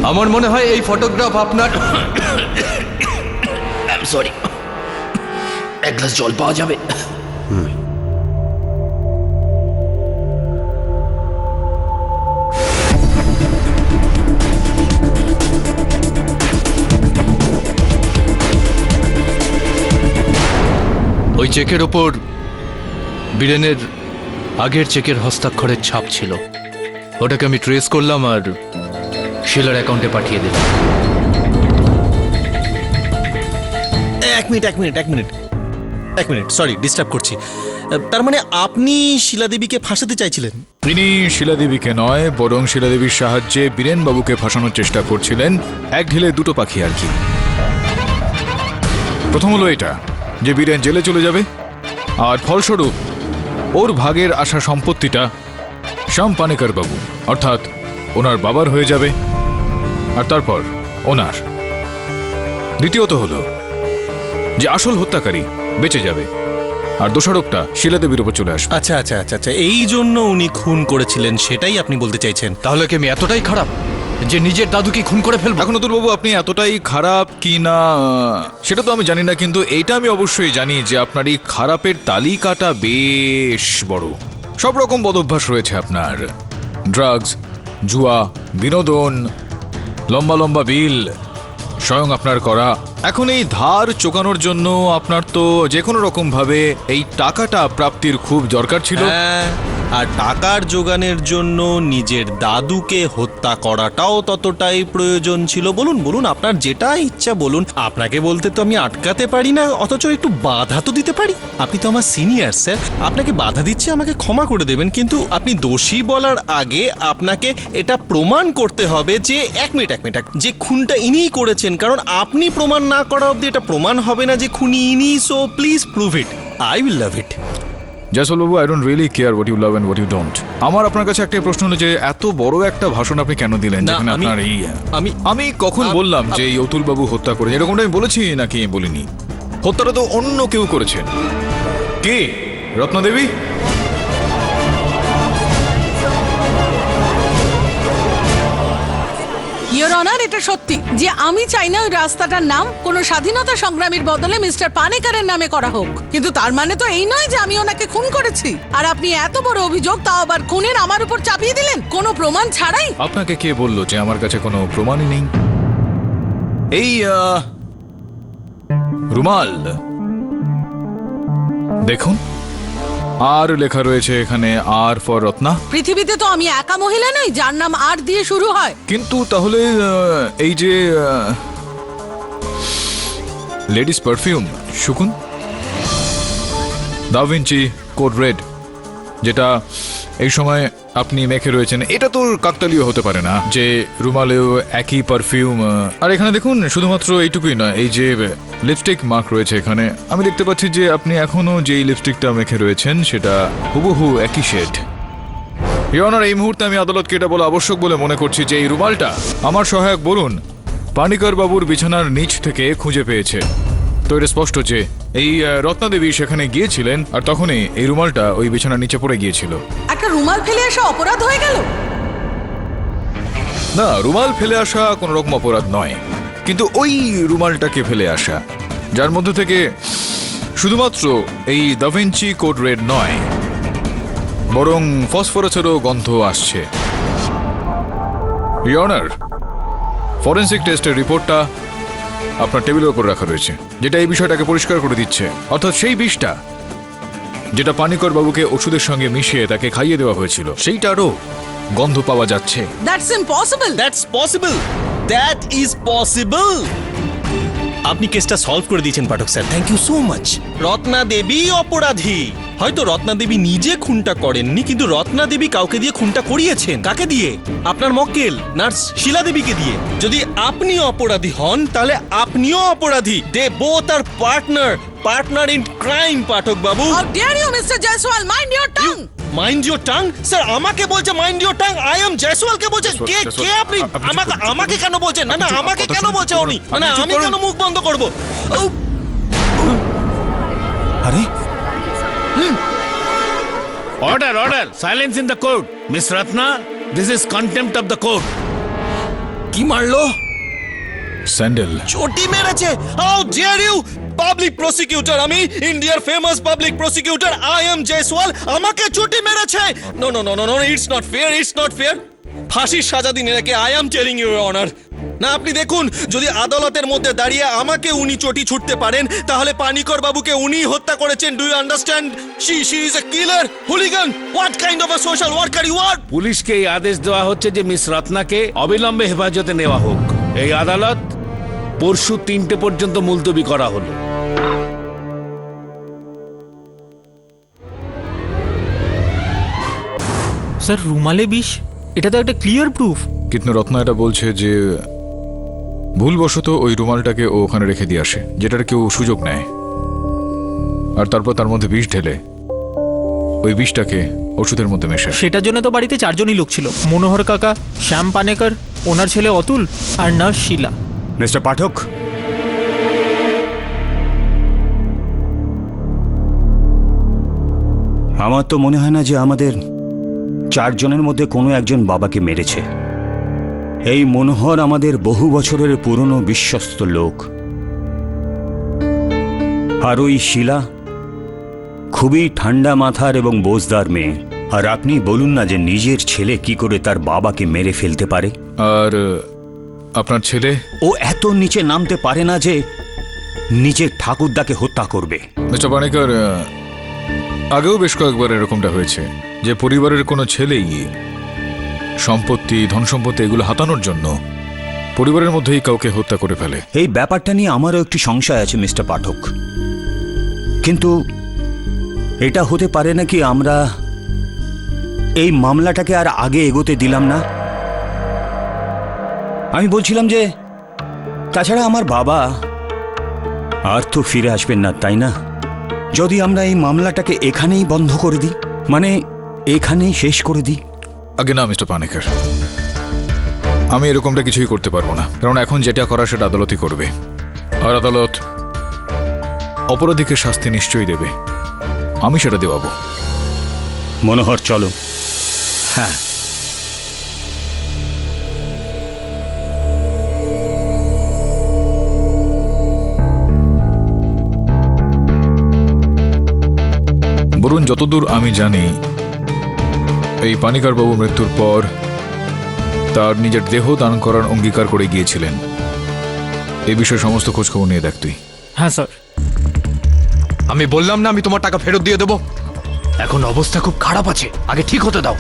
আমার মনে হয় এই ফটোগ্রাফ আপনার, সরি, এক গ্লাস জল পাওয়া যাবে? ওই চেকের ওপর বীরেনের আগের চেকের হস্তাক্ষরের ছাপ ছিল, ওটাকে আমি ট্রেস করলাম আর শিলার অ্যাকাউন্টে পাঠিয়ে দিলাম। এক মিনিট সরি ডিস্টার্ব করছি। তার মানে আপনি শিলাদেবীকে ফাঁসাতে চাইছিলেন? তিনি শিলাদেবীকে নয়, বরং শিলাদেবীর সাহায্যে বীরেনবাবুকে ফাঁসানোর চেষ্টা করছিলেন। এক ঢিলে দুটো পাখি আর কি। প্রথম হলো এটা যে বীরেন জেলে চলে যাবে, আর ফলস্বরূপ ওর ভাগের আসা সম্পত্তিটা শ্যাম পানেকর বাবু অর্থাৎ ওনার বাবার হয়ে যাবে, আর তারপর ওনার। দ্বিতীয়ত হলো যে আসল হত্যাকারী বেঁচে যাবে, আর দোষারোপটা শিলাদেবীর উপর চলে আসবে। আচ্ছা, এই জন্য উনি খুন করেছিলেন, সেটাই আপনি বলতে চাইছেন? তাহলে কি আমি এতটাই খারাপ যে নিজের দাদুকে খুন করে ফেলবো? এখন অতুলবাবু আপনি এতটাই খারাপ কি না সেটা তো আমি জানি না, কিন্তু এইটা আমি অবশ্যই জানি যে আপনার এই খারাপের তালিকাটা বেশ বড়। সব রকম বদভ্যাস রয়েছে আপনার, ড্রাগস, জুয়া, বিনোদন, লম্বা লম্বা বিল স্বয়ং আপনার করা। এখন এই ধার চোকানোর জন্য আপনার তো যে কোনো রকম ভাবে এই টাকাটা প্রাপ্তির খুব দরকার ছিল। হ্যাঁ, আর টাকার জোগানের জন্য নিজের দাদুকে হত্যা করাটাও ততটাই প্রয়োজন ছিল। বলুন আপনার যেটা ইচ্ছা বলুন, আপনাকে বলতে তো আমি আটকাতে পারি না, অথচ একটু বাধা তো দিতে পারি। আপনি তো আমার সিনিয়র স্যার, আপনাকে বাধা দিচ্ছি, আমাকে ক্ষমা করে দেবেন, কিন্তু আপনি দোষী বলার আগে আপনাকে এটা প্রমাণ করতে হবে যে এক মিনিট যে খুনটা ইনিই করেছেন, কারণ আপনি প্রমাণ না করা অবধি এটা প্রমাণ হবে না যে খুনি ইনি। So please prove it, I will love it. জয়সলবাবু, I don't really care what you love and what you don't. আমার আপনার কাছে একটা প্রশ্ন হলো যে এত বড় একটা ভাষণ আপনি কেন দিলেন, যেখানে আপনার এই আমি কখন বললাম যে এই অতুলবাবু হত্যা করে, এরকমটা আমি বলেছি নাকি বলিনি? হত্যাটা তো অন্য কেউ করেছেন। কে? রত্নাদেবী? ইওর অনার, এটা সত্যি যে আমি চাই না ওই রাস্তাটার নাম কোনো স্বাধীনতা সংগ্রামীর বদলে মিস্টার পানেকারের নামে করা হোক, কিন্তু তার মানে তো এই নয় যে আমি ওনাকে খুন করেছি। আর আপনি এত বড় অভিযোগ, তাও আবার খুনের আমার উপর চাপিয়ে দিলেন কোনো প্রমাণ ছাড়াই। আপনাকে কে বললো যে আমার কাছে কোনো প্রমাণই নেই? এই রুমাল দেখুন, আর লেখা রয়েছে এখানে আর ফর রত্না। পৃথিবীতে তো আমি একা মহিলা নই যার নাম আর দিয়ে শুরু হয়। কিন্তু তাহলে এই যে লেডিস পারফিউম শুকুন, দা ভিঞ্চি কোড রেড, যেটা এই সময় আপনি মেখে রয়েছেন, এটা তো কাকতালীয় হতে পারে না যে রুমালেও একই পারফিউম। আর এখানে দেখুন, শুধুমাত্র এইটুকুই নয়, এই যে লিপস্টিক মার্ক রয়েছে এখানে, আমি দেখতে পাচ্ছি যে আপনি এখনো যেই লিপস্টিকটা মেখে রয়েছেন সেটা হুবহু একই শেড। ইওর অনার, এই মুহূর্তে আমি আদালতকে এটা বলা আবশ্যক বলে মনে করছি যে এই রুমালটা আমার সহায়ক বলুন পানিকর বাবুর বিছানার নিচ থেকে খুঁজে পেয়েছে। তো এটা স্পষ্ট যে এই রত্নাদেবী সেখানে গিয়েছিলেন, আর তখনই এই রুমালটা ওই বিছানার নিচে পড়ে গিয়েছিল। একটা রুমাল ফেলে আসা অপরাধ হয়ে গেল? না, রুমাল ফেলে আসা কোনো রকম অপরাধ নয়, কিন্তু ওই রুমালটাকে ফেলে আসা, যার মধ্যে থেকে শুধুমাত্র এই দা ভিঞ্চি কোড রেড নয়, বরং ফসফরাসেরও গন্ধ আসছে। ইওর অনার, ফরেনসিক টেস্টের রিপোর্টটা আপনার টেবিলের উপর রাখা রয়েছে, যেটা এই বিষয়টাকে পরিষ্কার করে দিচ্ছে। অর্থাৎ সেই বিষটা যেটা পানিকর বাবুকে ওষুধের সঙ্গে মিশিয়ে তাকে খাইয়ে দেওয়া হয়েছিল, সেইটারও গন্ধ পাওয়া যাচ্ছে। That's impossible. That is possible. আপনি কেসটা সলভ করে দিয়েছেন Pathak sir, thank you so much. Ratna Devi অপরাধী। হয়তো রত্না দেবী নিজে খুনটা করেননি, কিন্তু রত্না দেবী কাউকে দিয়ে খুনটা করিয়েছেন। কাকে দিয়ে? আপনার মক্কেল নার্স শিলা দেবীকে দিয়ে। যদি আপনি অপরাধী হন তাহলে আপনিও অপরাধী। They both are partner in crime, Pathak babu. How dare you mister Jaiswal, mind your tongue. Mind your tongue? Sir আমাকে বলছে mind your tongue, I am জয়সওয়ালকে বলছে। কে আপনি? আমাকে কেন বলছেন? না আমাকে কেন বলছে উনি? না আমি কেন মুখ বন্ধ করব? আরে Order! Silence in the court! Miss Ratna, this is contempt of the court. কি মারলো? স্যান্ডেল। চটি মেরেছে। How dare you! Public prosecutor, আমি ইন্ডিয়ার famous public prosecutor I am Jaiswal, আমাকে চটি মেরেছে। No, it's not fair. ফাঁসির সাজা দিন এনাকে, I am telling you your honour. না আপনি দেখুন, যদি আদালতের মধ্যে দাঁড়িয়ে আমাকে উনি চটি ছুটতে পারেন, তাহলে পানিকর বাবুকে উনি হত্যা করেছেন। Do you understand? She is a killer, hooligan. What kind of a social worker you are? পুলিশকে এই আদেশ দেওয়া হচ্ছে যে মিস রত্নাকে অবিলম্বে হেফাজতে নেওয়া হোক। এই আদালত পরশু 3টে পর্যন্ত মুলতবি করা হলো। স্যার রুমালে বিষ, এটা তো একটা ক্লিয়ার প্রুফ। কিন্তু রত্না এটা বলছে যে ভুলবশত ওই রুমালটাকে ও ওখানে রেখে দিয়ে আসে, যেটার কেউ সুযোগ নেয়, আর তারপর তার মধ্যে বিষ ঢেলে ওই বিষটাকে ওষুধের মধ্যে মেশায়। সেটার জন্য তো বাড়িতে 4 জনই লোক ছিল, মনোহর কাকা, শ্যাম পানেকর, ওনার ছেলে অতুল আর নার্স শিলা। মিস্টার পাঠক, আমার তো মনে হয় না যে আমাদের 4 জনের মধ্যে কোনো একজন বাবাকে মেরেছে। এই মনোহর আমাদের বহু বছরের পুরনো বিশ্বস্ত লোক, আর ওই শিলা খুবই ঠান্ডা মাথার এবং বোঝদার মেয়ে। আর আপনি বলুন না যে নিজের ছেলে কি করে তার বাবাকে মেরে ফেলতে পারে। আর আপনার ছেলে? ও এত নিচে নামতে পারে না যে নিজের ঠাকুরদাকে হত্যা করবে। মিস্টার পানেকর, আগেও বেশ কয়েকবার এরকমটা হয়েছে যে পরিবারের কোনো ছেলেই সম্পত্তি, ধন সম্পত্তি এগুলো হাতানোর জন্য পরিবারের মধ্যেই কাউকে হত্যা করে ফেলে। এই ব্যাপারটা নিয়ে আমারও একটু সংশয় আছে মিস্টার পাঠক, কিন্তু এটা হতে পারে নাকি আমরা এই মামলাটাকে আর আগে এগোতে দিলাম না? আমি বলছিলাম যে তাছাড়া আমার বাবা আর তো ফিরে আসবেন না, তাই না? যদি আমরা এই মামলাটাকে এখানেই বন্ধ করে দিই, মানে এখানেই শেষ করে দিই। আগে না মিস্টার পানেকর, আমি এরকমটা কিছুই করতে পারবো না, কারণ এখন যেটা করা সেটা আদালতই করবে, আর আদালত অপরাধীকে শাস্তি নিশ্চয়ই দেবে, আমি সেটা দেওয়াবো। মনোহর, চলো। হ্যাঁ, বরুণ, যতদূর আমি জানি এই পানিকার বাবু মৃত্যুর পর তার নিজের দেহ দান করার অঙ্গীকার করে গিয়েছিলেন। এই বিষয়ে সমস্ত খোঁজখবর নিয়ে দেখ তুই। হ্যাঁ স্যার। আমি বললাম না আমি তোমার টাকা ফেরত দিয়ে দেবো। এখন অবস্থা খুব খারাপ আছে, আগে ঠিক হতে দাও,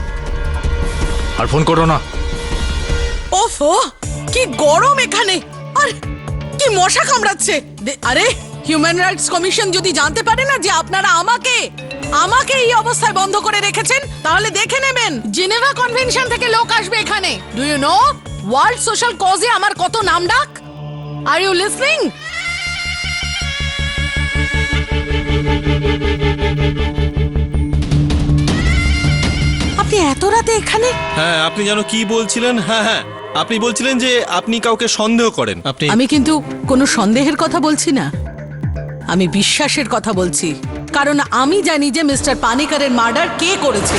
আর ফোন করো না। ওফো, কি গরম এখানে, আর কি মশা কামড়াচ্ছে। আরে হিউম্যান রাইটস কমিশন যদি জানতে পারে না যে আপনারা আমাকে এই অবস্থায় বন্ধ করে রেখেছেন, তাহলে দেখে নেবেন জেনেভা কনভেনশন থেকে লোক আসবে এখানে। Do you know world social কজে আমার কত নাম ডাক? Are you listening? আপনি এত রাতে এখানে? হ্যাঁ, আপনি জানো কি বলছিলেন? হ্যাঁ হ্যাঁ, আপনি বলছিলেন যে আপনি কাউকে সন্দেহ করেন। আপনি আমি কিন্তু কোনো সন্দেহের কথা বলছি না, আমি বিশ্বাসের কথা বলছি, কারণ আমি জানি যে মিস্টার পানেকরের মার্ডার কে করেছে।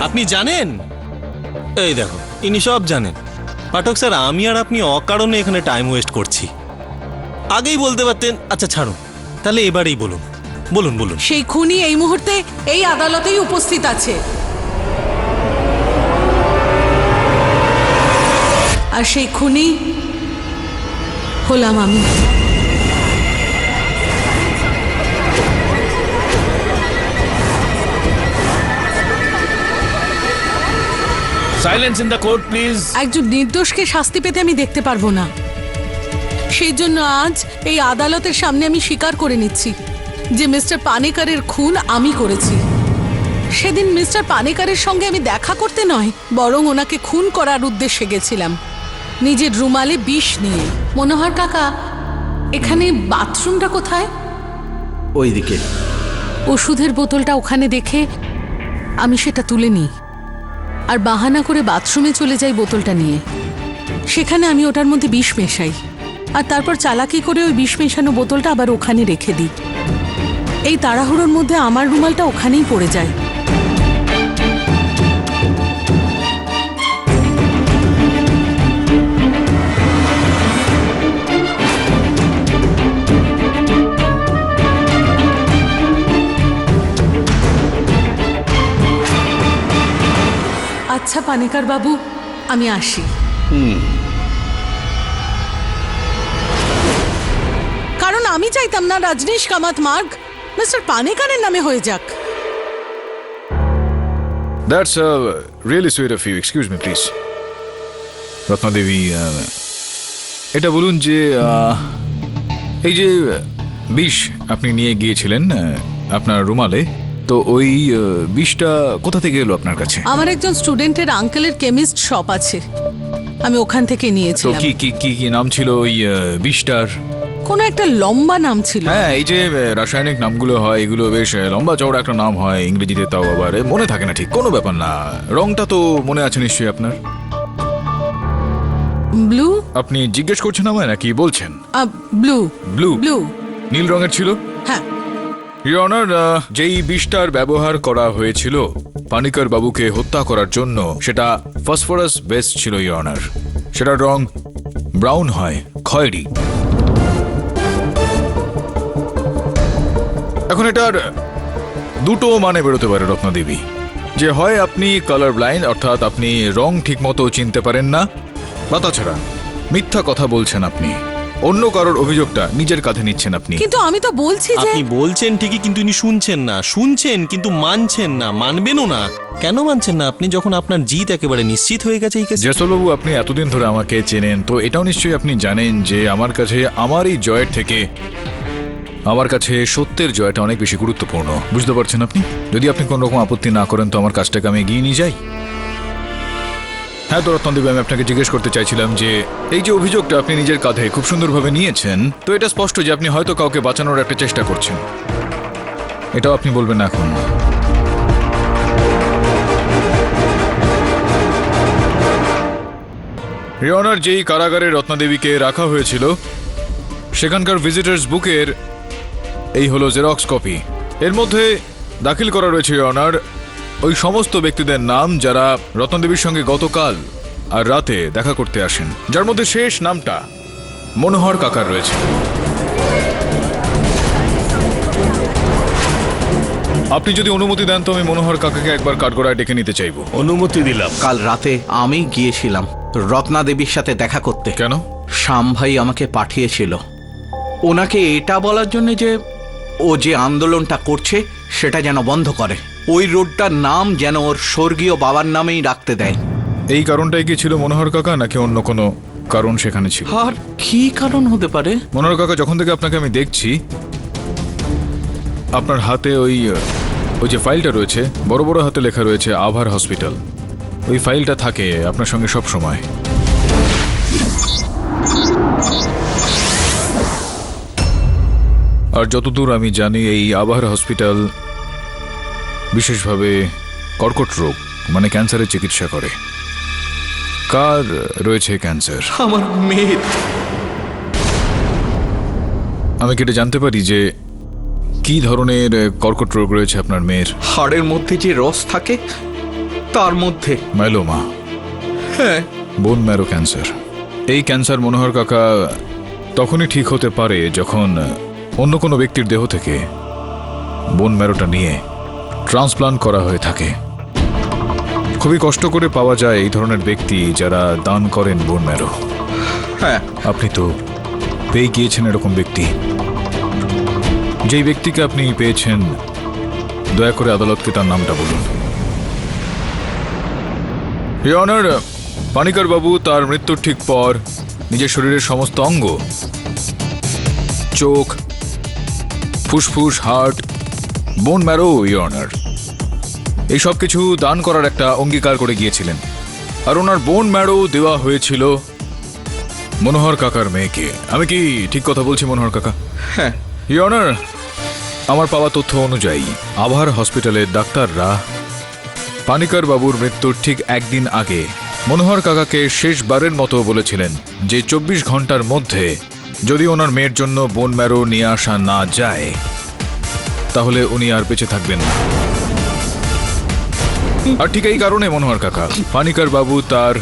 আপনি জানেন? এই দেখো, ইনি সব জানেন। পাঠক স্যার, আমি আর আপনি অকারণে এখানে টাইম ওয়েস্ট করছি, আগেই বলতে পারতেন। আচ্ছা ছাড়ুন, তাহলে এবারেই বলুন বলুন বলুন। সেই খুনি এই মুহূর্তে এই আদালতেই উপস্থিত আছে, আর সেই খুনি হলাম আমি। Silence in the court please. একজন নির্দোষকে শাস্তি পেতে আমি দেখতে পারবো না, সেই জন্য আজ এই আদালতের সামনে আমি স্বীকার করে নিচ্ছি যে মিস্টার পানেকরের খুন আমি করেছি। সেদিন মিস্টার পানেকরের সঙ্গে আমি দেখা করতে নয়, বরং ওনাকে খুন করার উদ্দেশ্যে গেছিলাম, নিজের রুমালে বিষ নিয়ে। মনোহর কাকা, এখানে বাথরুমটা কোথায়? ওইদিকে। ওষুধের বোতলটা ওখানে দেখে আমি সেটা তুলে নিই, আর বাহানা করে বাথরুমে চলে যাই বোতলটা নিয়ে। সেখানে আমি ওটার মধ্যে বিষ মেশাই, আর তারপর চালাকি করে ওই বিষ মেশানো বোতলটা আবার ওখানে রেখে দিই। এই তাড়াহুড়োর মধ্যে আমার রুমালটা ওখানেই পড়ে যায়। আচ্ছা পানেকর বাবু, আমি আসি। কারণ আমি চাইতাম না রজনীশ কামাত মার্গ মিস্টার পানেকরের নামে হয়ে যাক। That's really sweet of you. Excuse me please. Ratnadevi, এটা বলুন যে এই যে বিষ আপনি নিয়ে গিয়েছিলেন, আপনার রুমালে, তো ওই বিষটা কোথা থেকে এলো আপনার কাছে? আমার একজন স্টুডেন্টের আঙ্কেলের কেমিস্ট শপ আছে, আমি ওখান থেকে তো নিয়েছিলাম। কি কি কি কি নাম ছিল ওই বিষটার? কোনো একটা লম্বা নাম ছিল। হ্যাঁ, এই যে রাসায়নিক নামগুলো হয় এগুলো বেশ লম্বা চওড়া একটা নাম হয় ইংরেজিতে, তাও আবার মনে থাকে না ঠিক। কোনো ব্যাপার না, রংটা তো মনে আছে নিশ্চয়ই আপনার। ব্লু। আপনি জিজ্ঞেস করছেন আমায় নাকি বলছেন? ব্লু। ব্লু? ব্লু। নীল রঙের ছিল? হ্যাঁ। ইওর অনার, যেই বিষটার ব্যবহার করা হয়েছিল পানিকর বাবুকে হত্যা করার জন্য, সেটা ফসফরাস বেসড ছিল ইওর অনার। সেটার রং ব্রাউন হয়, খয়েরি। এখন এটার দুটো মানে বেরোতে পারে রত্নাদেবী, যে হয় আপনি কালার ব্লাইন্ড, অর্থাৎ আপনি রং ঠিক মতো চিনতে পারেন না, বা তাছাড়া মিথ্যা কথা বলছেন আপনি, অন্য কারোর অভিযোগটা নিজের কাঁধে নিচ্ছেন আপনি। কিন্তু আমি তো বলছি যে আপনি বলছেন ঠিকই, কিন্তু ইনি শুনছেন না। শুনছেন কিন্তু মানছেন না, মানবেনও না। কেন মানছেন না আপনি, যখন আপনার জিত একেবারে নিশ্চিত হয়ে গেছে এই কেসে? জেসলবাবু, আপনি এতদিন ধরে আমাকে চেনেন, তো এটাও নিশ্চয়ই আপনি জানেন যে আমার কাছে আমার এই জয়ের থেকে আমার কাছে সত্যের জয়টা অনেক বেশি গুরুত্বপূর্ণ। বুঝতে পারছেন আপনি? যদি আপনি কোনো রকম আপত্তি না করেন তো আমার কাজটাকে আমি এগিয়ে নিয়ে যাই। হ্যাঁ, তো রত্নদেবী, আমি আপনাকে জিজ্ঞেস করতে চাইছিলাম যে এই যে অভিযোগটা আপনি নিজের কাঁধে খুব সুন্দরভাবে নিয়েছেন, তো এটা স্পষ্ট যে আপনি হয়তো কাউকে বাঁচানোর একটা চেষ্টা করছেন। এটাও আপনি বলবেন না এখন? রিওনার যেই কারাগারে রত্নাদেবীকে রাখা হয়েছিল সেখানকার ভিজিটার্স বুকের এই হলো জেরক্স কপি। এর মধ্যে দাখিল করা রয়েছে রিওনার ওই সমস্ত ব্যক্তিদের নাম যারা রত্নদেবীর সঙ্গে গতকাল আর রাতে দেখা করতে আসেন, যার মধ্যে শেষ নামটা মনোহর কাকার রয়েছে। আপনি যদি অনুমতি দেন তো আমি মনোহর কাকাকে একবার কাঠগড়ায় ডেকে নিতে চাইবো। অনুমতি দিলাম। কাল রাতে আমি গিয়েছিলাম রত্না দেবীর সাথে দেখা করতে। কেন? শ্যাম ভাই আমাকে পাঠিয়েছিল ওনাকে এটা বলার জন্য যে ও যে আন্দোলনটা করছে সেটা যেন বন্ধ করে, ওই রোডটার নাম যেন ওর স্বর্গীয় বাবার নামেই রাখতে দেয়। এই কারণটাই কি ছিল মনোহর কাকা, নাকি অন্য কোনো কারণ সেখানে ছিল? আর কি কারণ হতে পারে? মনোহর কাকা, যখন থেকে আপনাকে আমি দেখছি আপনার হাতে ওই যে ফাইলটা রয়েছে, বড় বড় হাতে লেখা রয়েছে আভার হসপিটাল, ওই ফাইলটা থাকে আপনার সঙ্গে সব সময়। আর যতদূর আমি জানি এই আভার হসপিটাল বিশেষভাবে কর্কট রোগ মানে ক্যান্সারের চিকিৎসা করে। কার রয়েছে ক্যান্সার? আমার মেয়ে। আমি কি এটা জানতে পারি যে কি ধরনের কর্কট রোগ রয়েছে আপনার মেয়ের? হাড়ের মধ্যে যে রস থাকে তার মধ্যে। মাইলোমা? হ্যাঁ। Bone marrow cancer. এই ক্যান্সার মনোহর কাকা তখনই ঠিক হতে পারে যখন অন্য কোনো ব্যক্তির দেহ থেকে বোন ম্যারোটা নিয়ে ট্রান্সপ্লান্ট করা হয়ে থাকে। খুবই কষ্ট করে পাওয়া যায় এই ধরনের ব্যক্তি যারা দান করেন বোন ম্যারো। হ্যাঁ, আপনি তো পেয়ে গিয়েছেন এরকম ব্যক্তি। যেই ব্যক্তিকে আপনি পেয়েছেন দয়া করে আদালতকে তার নামটা বলুন। ইওর অনার, পানিকর বাবু তার মৃত্যুর ঠিক পর নিজের শরীরের সমস্ত অঙ্গ, চোখ, ফুসফুস, heart, bone marrow, your honour, এই সব কিছু দান করার একটা অঙ্গীকার করে গিয়েছিলেন। আর ওনার বোন ম্যারো দেওয়া হয়েছিল মনোহর কাকার মেয়েকে। আমি কি ঠিক কথা বলছি মনোহর কাকা? হ্যাঁ। ইওর অনার, আমার পাওয়া তথ্য অনুযায়ী আভার হসপিটালের ডাক্তাররা পানিকর বাবুর মৃত্যুর ঠিক একদিন আগে মনোহর কাকাকে শেষবারের মতো বলেছিলেন যে 24 ঘন্টার মধ্যে যদি ওনার মেয়ের জন্য বোন ম্যারো নিয়ে আসা না যায় তাহলে উনি আর বেঁচে থাকবেন না। আর ঠিক এই কারণে মনোহর কাকা পানিকর বাবু তার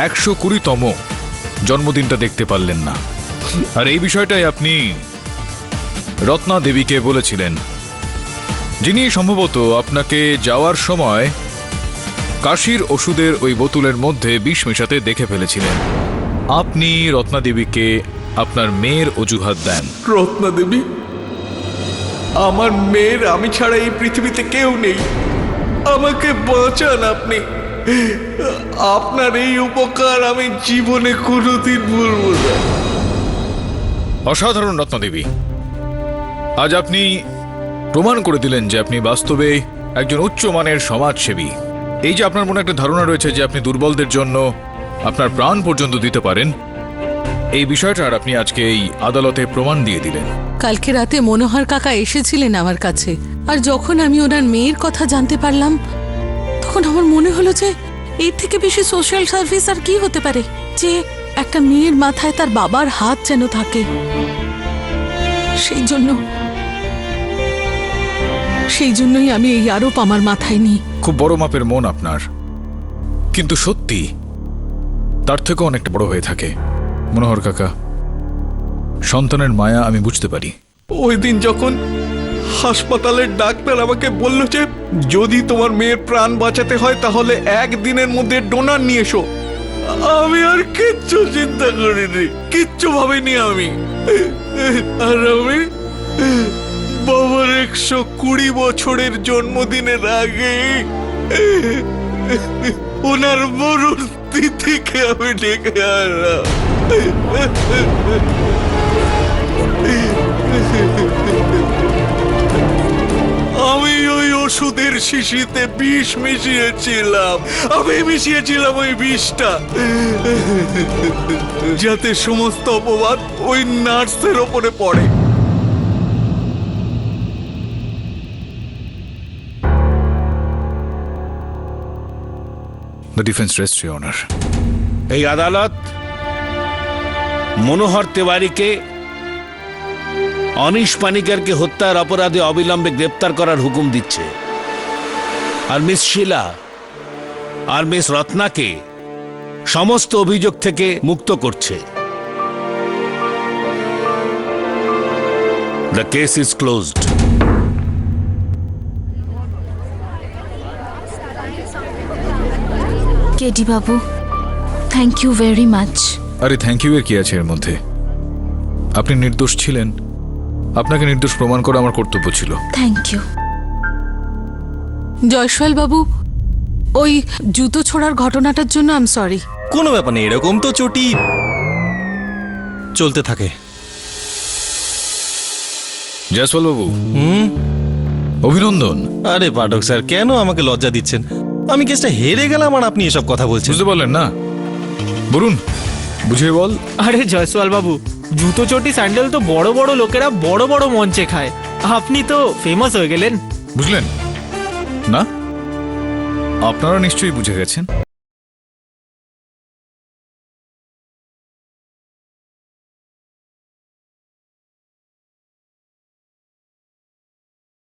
120তম জন্মদিনটা দেখতে পারলেন না। আর এই বিষয়টাই আপনি রত্না দেবীকে বলেছিলেন, যিনি সম্ভবত আপনাকে যাওয়ার সময় কাশির ওষুধের ওই বোতলের মধ্যে বিষ মেশাতে দেখে ফেলেছিলেন। আপনি রত্না দেবীকে আপনার মেয়ের অজুহাত দেন। রত্না দেবী আমার মেয়ের, আমি ছাড়া এই পৃথিবীতে কেউ নেই, আমাকে বাঁচান আপনি। আপনার এই উপকার আমি জীবনে কোনোদিন ভুলব না। অসাধারণ রত্না দেবী, আজ আপনি প্রমাণ করে দিলেন যে আপনি বাস্তবে একজন উচ্চমানের সমাজসেবী। এই যে আপনার মনে একটা ধারণা রয়েছে যে আপনি দুর্বলদের জন্য আপনার প্রাণ পর্যন্ত দিতে পারেন, এই বিষয়টার আপনি আজকে এই আদালতে প্রমাণ দিয়ে দিলেন। কালকে রাতে মনোহর কাকা এসেছিলেন আমার কাছে, আর যখন আমি ওনার মেয়ের কথা জানতে পারলাম তখন আমার মনে হলো যে এর থেকে বেশি সোশ্যাল সার্ভিস আর কি হতে পারে, যে একটা মেয়ের মাথায় তার বাবার হাত যেন থাকে। সেই জন্যই আমি এই আরোপ আমার মাথায় নিই। খুব বড় মাপের মন আপনার, কিন্তু সত্যি তার থেকেও অনেকটা বড় হয়ে থাকে। মনোহর কাকা, সন্তানের মায়া আমি বুঝতে পারি। ওই দিন যখন হাসপাতালের ডাক্তার আমাকে বলল যে যদি তোমার মেয়ের প্রাণ বাঁচাতে হয় তাহলে একদিনের মধ্যে ডোনার নিয়ে এসো, আমি আর কিচ্ছু চিন্তা করিনি, কিচ্ছু ভাবিনি আমি। আর আমি বাবার 120 বছরের জন্মদিনের আগে ওনার মরণ তিথিকে আমি ডেকে আনলাম। আমি ওই ওষুধের শিশিতে বিষ মিশিয়েছিলাম, আমি মিশিয়েছিলাম ওই বিষটা, যাতে সমস্ত অপবাদ ওই নার্সের ওপরে পড়ে। The defense rests, Your Honor. এই আদালত মনোহর তেওয়ারিকে অনিশ পানিকারকে হত্যার অপরাধে অবিলম্বে গ্রেপ্তার করার হুকুম দিচ্ছে, আর মিস শীলা আর মিস রত্নাকে সমস্ত অভিযোগ থেকে মুক্ত করছে। The case is closed. KD Babu, thank you very much. আরে থ্যাংক ইউ এর কি আছে এর মধ্যে? আপনি নির্দোষ ছিলেন, আপনাকে নির্দোষ প্রমাণ করা আমার কর্তব্য ছিল। Thank you. জয়সওয়াল বাবু, ওই জুতো ছোড়ার ঘটনাটার জন্য আই এম সরি। কোনো ব্যাপার নেই, এরকম তো চটি চলতে থাকে। জয়সওয়াল বাবু, অভিনন্দন। আরে পাঠক স্যার, কেন আমাকে লজ্জা দিচ্ছেন? আমি কেসটা হেরে গেলাম আর আপনি এসব কথা বলছেন। বুঝতে পারলেন না? বলুন, বুঝিয়ে বল। আরে জয়সওয়াল বাবু, জুতো চটি স্যান্ডেল তো বড় বড় লোকেরা বড় বড় মঞ্চে খায়, আপনি তো ফেমাস হয়ে গেলেন। বুঝলেন না? আপনারা নিশ্চয়ই বুঝে গেছেন।